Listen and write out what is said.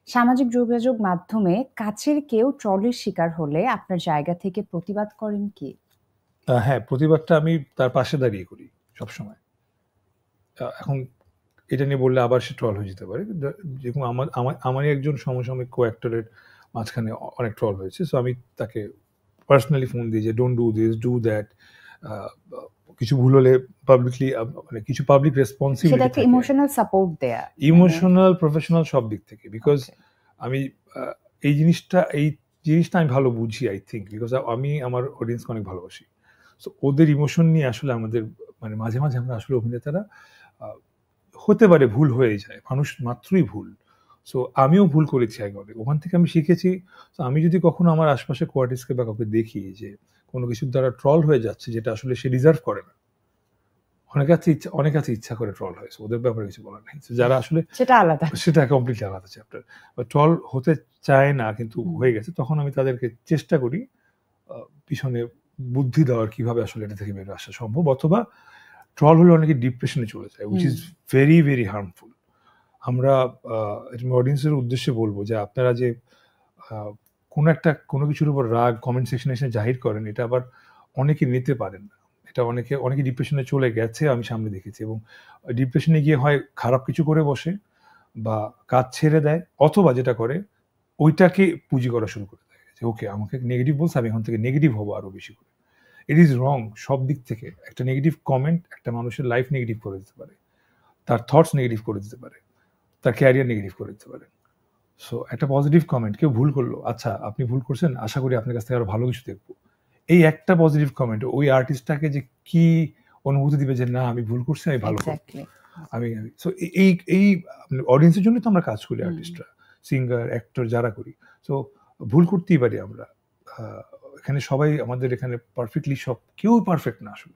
সামাজিক যোগাযোগ মাধ্যমে কাছের কেউ ট্রলের শিকার হলে আপনার জায়গা থেকে প্রতিবাদ করেন কি? হ্যাঁ, প্রতিবাদটা আমি তার পাশে দাঁড়িয়ে করি সবসময়। এখন এটা নিয়ে বললে আবার সে ট্রল হয়ে যেতে পারে। যেরকম আমারই একজন সমসাময়িক কো-অ্যাক্টরের মাঝখানে অনেক ট্রল হয়েছে। সো আমি তাকে পার্সোনালি ফোন দিই যে, "don't do this, do that." আ আ কিছু ভুল হলে পাবলিকলি মানে কিছু পাবলিক সেটা রেসপন্সিবিলিটি একটা থাকে। ইমোশনাল সাপোর্ট দেয়া। মানে ইমোশনাল, প্রফেশনাল সব দিক থেকে। বিকজ ওকে। আমি আ এই জিনিসটা আমি ভালো বুঝি আই থিংক। বিকজ আমি আমার অডিয়েন্সকে অনেক ভালোবাসি। সো ওদের ইমোশন নিয়ে আসলে আমাদের মানে মাঝে, মাঝে আমরা আসলে অভিনেতারা আ হতে পারে ভুল হয়ে যায়। মানুষ মাত্রই ভুল। সো আমিও ভুল করেছি আগে অনেক। ওখান থেকে আমি শিখেছি। সো আমি যদি কখনো আমার আশপাশে কো-আর্টিস্টকে বা কাউকে দেখি যে কোনো কিছুর দ্বারা ট্রল হয়ে যাচ্ছে যেটা আসলে সে ডিজার্ভ করে না। অনেকে আছে ইচ্ছা করে ট্রল হয়। সো ওদের ব্যাপারে কিছু বলার নেই। সো যারা আসলে সেটা আলাদা। সেটা কমপ্লিটলি আলাদা চ্যাপ্টার। ট্রল হতে চায় না কিন্তু হুম। হয়ে গেছে। তখন আমি তাদেরকে চেষ্টা করি পিছনে বুদ্ধি দেওয়ার কিভাবে আসলে এটা থেকে বের আসা সম্ভব। অথবা ট্রল হলে অনেকে ডিপ্রেশনে চলে যায়, which hmm. Is very, very harmful. আমরা অডিয়েন্সের উদ্দেশ্যে বলব যে আপনারা যে আ কোনো কিছুর উপর রাগ কমেন্ট সেকশনে এসে জাহির করেন, এটা আবার অনেকে নিতে পারেন না। এটা অনেকে ডিপ্রেশনে চলে গেছে আমি সামনে দেখেছি এবং ডিপ্রেশনে গিয়ে হয় খারাপ কিছু করে বসে বা কাজ ছেড়ে দেয় অথবা যেটা করে ওইটাকে পুঁজি করা শুরু করে দেয়। যে ওকে আমাকে নেগেটিভ বলছে আমি এখন থেকে নেগেটিভ হবো আরো বেশি করে। ইট ইজ রং সব দিক থেকে। একটা নেগেটিভ কমেন্ট একটা মানুষের লাইফ নেগেটিভ করে দিতে পারে। তার থটস নেগেটিভ করে দিতে পারে। তার ক্যারিয়ার নেগেটিভ করে দিতে পারে। সো একটা পজিটিভ কমেন্ট কেউ ভুল করলো, আচ্ছা আপনি ভুল করছেন, আশা করি আপনার কাছ থেকে আরো ভালো কিছু দেখবো। এই একটা পজিটিভ কমেন্ট ওই আর্টিস্টটাকে যে কি অনুভূতি দিবে যে না আমি ভুল করছি, আমি ভালো করব। এক্সাক্টলি। আমি সো এই অডিয়েন্সের জন্যই তো আমরা কাজ করি হুম। আর্টিস্টরা, সিঙ্গার, অ্যাক্টর যারা করি। সো ভুল করতেই পারি আমরা। আ এখানে সবাই আমাদের এখানে পারফেক্টলি কেউ পারফেক্ট না আসলে।